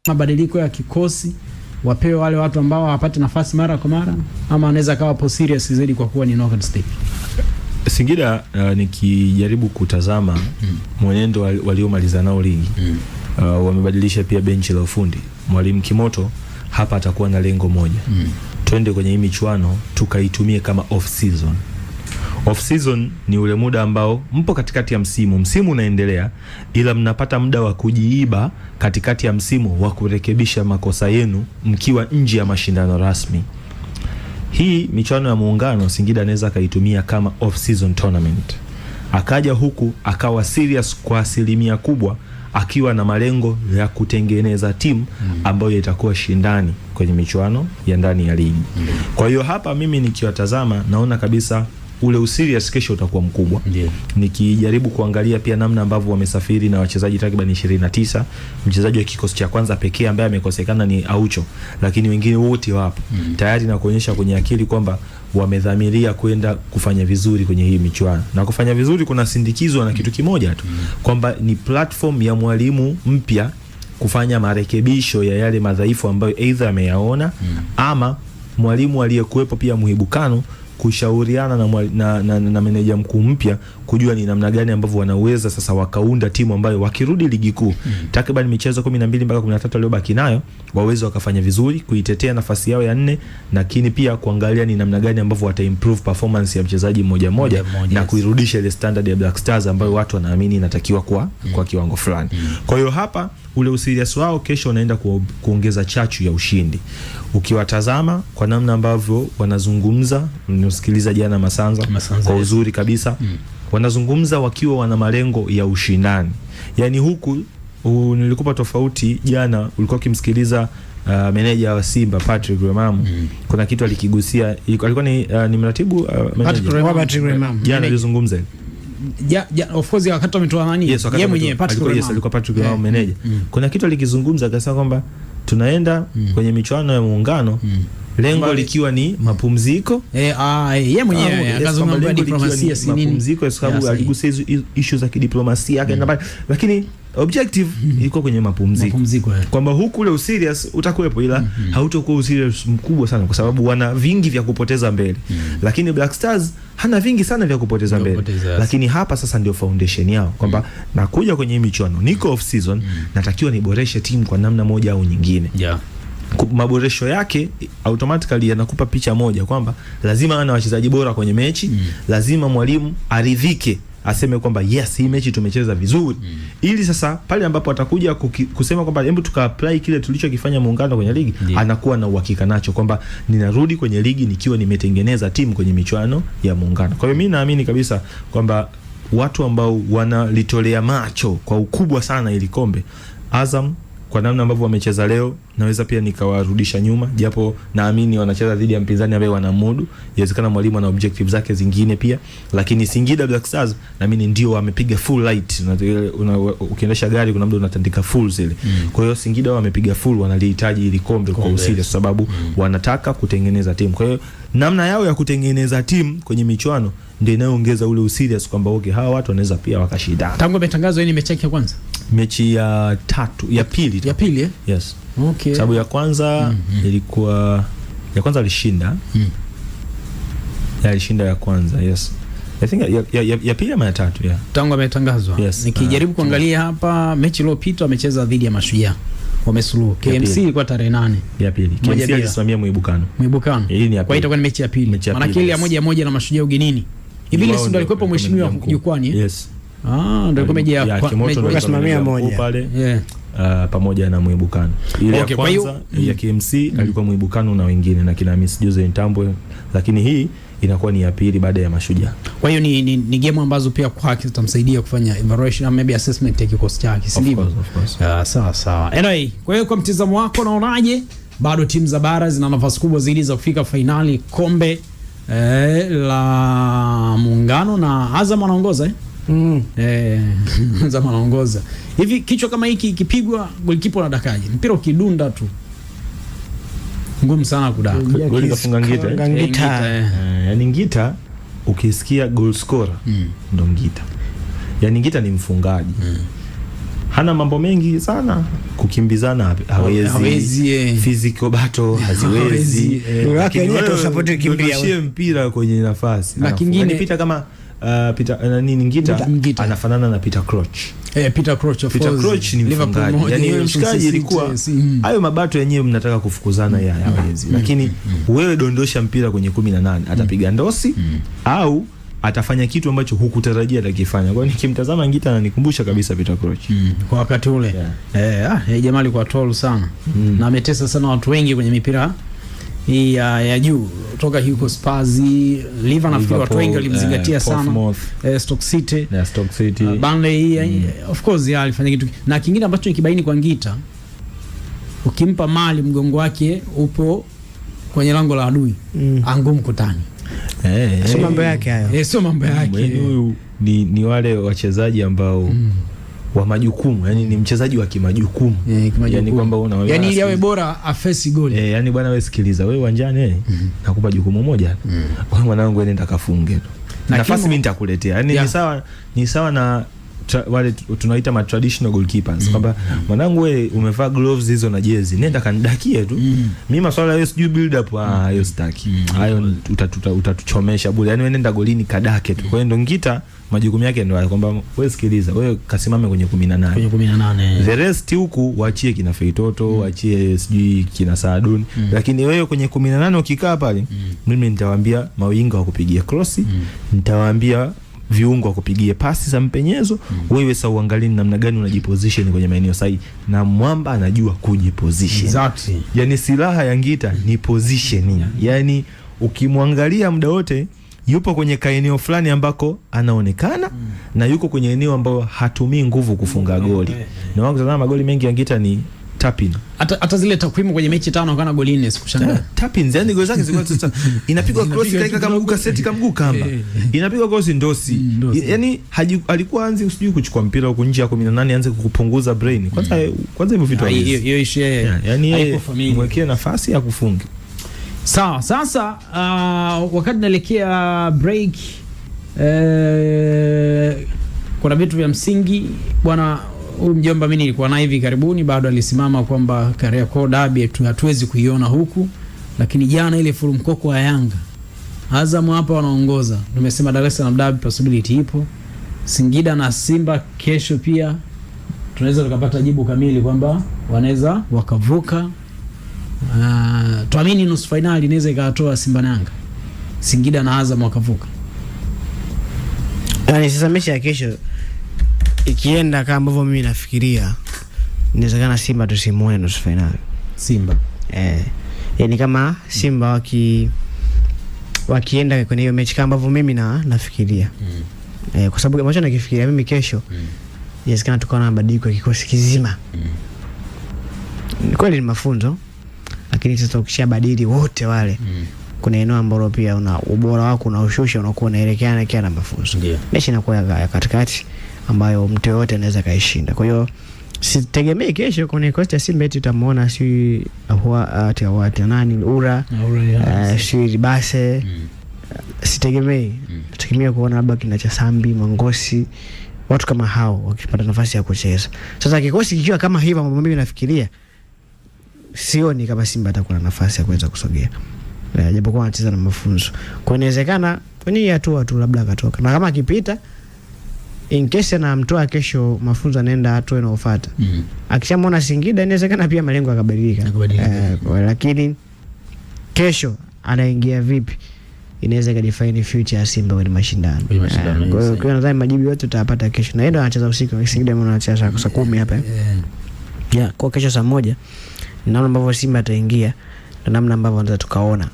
mabadiliko ya kikosi, wapewe wale watu ambao hawapati nafasi mara kwa mara, ama anaweza kawa po serious zaidi kwa kuwa ni knockout stage? Singida nikijaribu kutazama mwenendo waliomaliza nao ligi, wamebadilisha pia benchi la ufundi. Mwalimu Kimoto hapa atakuwa na lengo moja. Twende kwenye hii michuano tukaitumie kama off season. Off season ni ule muda ambao mpo katikati ya msimu unaendelea, ila mnapata muda wa kujiiba katikati ya msimu wa kurekebisha makosa yenu mkiwa nje ya mashindano rasmi. Hii michuano ya Muungano Singida anaweza kaitumia kama off season tournament. Akaja huku akawa serious kwa asilimia kubwa, akiwa na malengo ya kutengeneza timu ambayo itakuwa shindani kwenye michuano ya ndani ya ligi. Kwa hiyo hapa mimi nikiwatazama naona kabisa ule userious kesho utakuwa mkubwa. Nikijaribu kuangalia pia namna ambavyo wamesafiri na wachezaji takriban 29, mchezaji wa kikosi cha kwanza pekee ambaye amekosekana ni Aucho, lakini wengine wote wapo tayari, na kuonyesha kwenye akili kwamba wamedhamiria kwenda kufanya vizuri kwenye hii michuano. Na kufanya vizuri kuna sindikizwa na kitu kimoja tu, kwamba ni platform ya mwalimu mpya kufanya marekebisho ya yale madhaifu ambayo either ameyaona ama mwalimu aliyekuepo pia Muhibukano kushauriana na meneja mkuu mpya kujua ni namna gani ambavyo wanaweza sasa wakaunda timu ambayo wakirudi ligi kuu takriban michezo 12 mpaka 13 iliyobaki nayo waweze wakafanya vizuri kuitetea nafasi yao ya 4, lakini pia kuangalia ni namna gani ambavyo wata improve performance ya mchezaji mmoja na kuirudisha ile standard ya Black Stars ambayo watu wanaamini inatakiwa kwa kiwango fulani. Kwa hiyo hapa ule userious wao kesho unaenda kuongeza chachu ya ushindi. Ukiwatazama kwa namna ambavyo wanazungumza, nisikiliza jana Masanza kwa uzuri kabisa. Wanazungumza wakiwa wana malengo ya ushindani. Yaani huku nilikupa tofauti jana, ulikuwa ukimsikiliza meneja wa Simba Patrick Remamu, kuna kitu alikigusia, alikuwa ni mratibu Patrick Remamu jana alizungumza. Of course wakati wametoa nani? Yeye mwenyewe Patrick Remamu. Alikuwa Patrick Remamu meneja. Kuna kitu alikizungumza akasema kwamba tunaenda kwenye michuano ya Muungano lengo likiwa ni mapumziko. Yeye mwenyewe akazungumza diplomasia si nini? Mapumziko kwa sababu aligusia issues za kidiplomasia akaenda, lakini objective iko kwenye mapumziko. Kwamba huku ule userious utakuwepo, ila hautakuwa userious mkubwa sana kwa sababu wana vingi vya kupoteza mbele. Lakini Black Stars hana vingi sana vya kupoteza mbele. Lakini hapa sasa ndio foundation yao kwamba nakuja kwenye michuano, niko off season, natakiwa niboreshe timu kwa namna moja au nyingine. Maboresho yake automatically yanakupa picha moja kwamba lazima ana wachezaji bora kwenye mechi, lazima mwalimu aridhike aseme kwamba yes, hii mechi tumecheza vizuri, ili sasa pale ambapo atakuja kusema kwamba hebu tuka-apply kile tulichokifanya Muungano kwenye ligi, anakuwa na uhakika nacho kwamba ninarudi kwenye ligi nikiwa nimetengeneza timu kwenye michuano ya Muungano. Kwa hiyo mimi naamini kabisa kwamba watu ambao wanalitolea macho kwa ukubwa sana ili kombe, Azam kwa namna ambavyo wamecheza leo, naweza pia nikawarudisha nyuma, japo naamini wanacheza dhidi ya mpinzani ambaye wanamudu. Inawezekana mwalimu ana objectives zake zingine pia, lakini Singida Black Stars naamini ndio wamepiga full light. Ukiendesha gari kuna muda unatandika full zile. Kwa hiyo Singida wamepiga full, wanalihitaji ili kombe kwa usiri sababu wanataka kutengeneza timu. Kwa hiyo namna yao ya kutengeneza timu kwenye michuano ndio inayoongeza ule userious kwamba okay, hawa watu wanaweza pia wakashindana. Tangu umetangazwa hii ni mechi ya kwanza? Mechi ya pili. Ya pili Yes. Okay. Sababu ya kwanza ilikuwa ya kwanza alishinda. Alishinda ya kwanza, yes. I think ya pili ama ya tatu, yeah. Tangu ametangazwa. Yes. Nikijaribu kuangalia hapa mechi iliyopita amecheza dhidi ya Mashujaa. Wamesuluhu. KMC ilikuwa tarehe 8. Ya pili. KMC alisimamia Muibukano. Hii ni ya pili. Kwa hiyo itakuwa ni mechi ya pili. Maana ile ya moja na Mashujaa ugenini. Hivi leo ndio alikuwa mheshimiwa jukwani. Yes. Ndio kumejia kusimamia moja pale. Pamoja na Muibukano. Ile ya kwanza ya KMC alikuwa Muibukano na wengine na kina Miss Jose Ntambwe, lakini hii inakuwa ni ya pili baada ya Mashujaa. Kwa hiyo ni game ambazo pia kwa haki zitamsaidia kufanya evaluation na maybe assessment ya kikosi chake, si ndivyo? Sawa. Anyway, kwa hiyo kwa mtazamo wako unaonaje? Bado timu za bara zina nafasi kubwa zaidi za kufika finali kombe la Muungano na Azam anaongoza Azam anaongoza. Hivi kichwa kama hiki kipigwa golikipa na dakaje? Mpira ukidunda tu ngumu sana kudaka. Goli kafunga Ngita. Yaani Ngita ukisikia goal scorer ndo Ngita. Yaani Ngita ni mfungaji. hana mambo mengi sana, kukimbizana hawezi, physical battle haziwezi, lakini hata support kimbia wewe mpira kwenye nafasi. Na kingine Peter kama Peter nini Ngita anafanana na Peter Crouch. Peter Crouch of course. Peter Crouch ni mfungaji. Yaani yule mshikaji ilikuwa hayo mabato yenyewe mnataka kufukuzana hawezi. Lakini wewe dondosha mpira kwenye 18 atapiga ndosi au atafanya kitu ambacho hukutarajia atakifanya. Kwa hiyo nikimtazama Ngita ananikumbusha kabisa Peter Crouch. Kwa wakati ule. Jamaa alikuwa tall sana. Na ametesa sana watu wengi kwenye mipira hii ya juu kutoka huko Spurs, Liverpool, nafikiri watu wengi walimzingatia sana. Stoke City. Burnley, of course alifanya kitu. Na kingine ambacho nikibaini kwa Ngita, ukimpa mali mgongo wake upo kwenye lango la adui, angumu kutani. Sio mambo yake hayo. Sio mambo yake. Huyu ni wale wachezaji ambao wa majukumu, yani ni mchezaji wa kimajukumu. Yani kwamba unaona, yani ili awe bora afesi goli. Yani bwana wewe sikiliza, wewe uwanjani nakupa jukumu moja. Wewe mwanangu nenda kafunge tu. Nafasi mimi nitakuletea. Yani ni sawa na wale tunaita ma traditional goalkeepers, kwamba mwanangu wewe umevaa gloves hizo na jezi, nenda kanidakie tu. Mimi masuala hiyo sijui build up, hiyo sitaki. Hayo utatuchomesha bure. Yani wewe nenda golini kadake tu. Kwa hiyo ndo Ngita majukumu yake ndio kwamba wewe sikiliza, wewe kasimame kwenye 18. Kwenye 18. The rest huku waachie kina Feitoto, waachie sijui kina Saaduni, lakini wewe kwenye 18 ukikaa pale, mimi nitawaambia mawinga wakupigie cross, nitawaambia viungo wakupigie pasi za mpenyezo, wewe sasa uangalie namna gani unajiposition kwenye maeneo sahihi, na mwamba anajua kujiposition. Exactly. Yani silaha ya Ngita ni positioning. Yani ukimwangalia muda wote yupo kwenye kaeneo fulani ambako anaonekana na yuko kwenye eneo ambalo hatumii nguvu kufunga goli. Na wangu sana magoli mengi ya Ngita ni tap-in. Hata zile takwimu kwenye mechi 5 kana goli 4 sikushangaa. Tap-ins, yani goli zake zilikuwa sasa inapigwa cross kaika kama mguu kaseti kama mguu kamba. Inapigwa cross ndosi. Yani alikuwa anzi usijui kuchukua mpira huko nje ya 18 anze kukupunguza brain. Kwanza hivyo vitu hiyo issue yani mwekee nafasi ya kufunga. Sawa, sasa wakati naelekea break, kuna vitu vya msingi bwana. Huyu mjomba mimi nilikuwa naye hivi karibuni, bado alisimama kwamba Kariakoo Derby hatuwezi kuiona huku, lakini jana ile full mkoko wa Yanga, Azam hapa wanaongoza. Nimesema Dar es Salaam Derby possibility ipo. Singida na Simba kesho pia tunaweza tukapata jibu kamili kwamba wanaweza wakavuka. Tuamini nusu finali inaweza ikatoa Simba na Yanga, Singida na Azam wakavuka. Yani sasa mechi ya kesho ikienda kama ambavyo mimi nafikiria, inawezekana Simba tusimuone nusu finali. Simba yani kama Simba wakienda kwenye hiyo mechi kama ambavyo mimi nafikiria, kwa sababu ambacho nakifikiria mimi kesho, inawezekana tukaona mabadiliko ya kikosi kizima. Kweli ni mafunzo, lakini sasa ukishabadili wote wale, kuna eneo ambalo pia una ubora wako unaushusha, unakuwa unaelekeana kia na mafunzo. Mechi inakuwa ya katikati ambayo mtu yote anaweza kaishinda. Kwa hiyo sitegemei kesho kwenye kikosi cha Simba eti utamuona si nani Ura, si Libase. Sitegemei. Nategemea kuona labda kina Chasambi, Mangosi, watu kama hao wakipata nafasi ya kucheza. Sasa kikosi kikiwa kama hivyo, mambo mimi nafikiria sioni kama Simba atakuwa na nafasi ya kuweza kusogea. Japokuwa anacheza na mafunzo. Kwa inawezekana kwenye hatua tu labda akatoka. Na kama akipita, in case na mtoa kesho mafunzo anaenda hatua inayofuata. Akishamwona Singida inawezekana pia malengo yakabadilika. Lakini kesho anaingia vipi, inaweza kadefine future ya Simba kwenye mashindano. Kwa hiyo kwa nadhani majibu yote tutayapata kesho. Na yeye ndo anacheza usiku, Singida anacheza saa 10 hapa. Kwa kesho saa 1 naona ambavyo Simba ataingia na namna ambavyo tunaweza tukaona